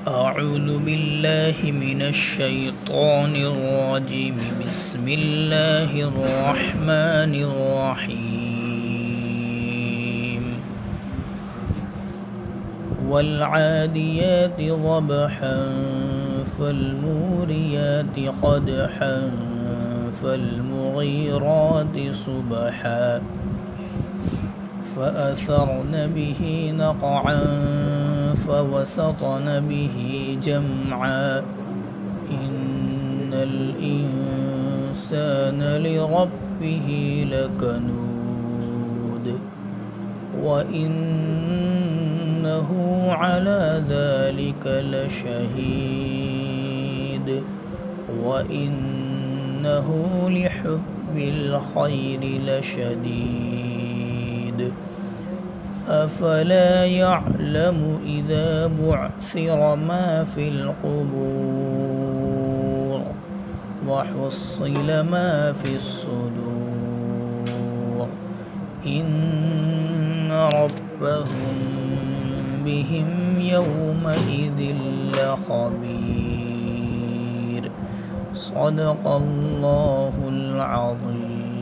أعوذ بالله من الشيطان الرجيم. بسم الله الرحمن الرحيم. والعاديات ضبحا فالموريات قدحا فالمغيرات صبحا فأثرن به نقعا فوسطن به جمعا إن الإنسان لربه لكنود وإنه على ذلك لشهيد وإنه لحب الخير لشديد أفلا يعلم إذا بعثر ما في القبور وحصل ما في الصدور إن ربهم بهم يومئذ لخبير. صدق الله العظيم.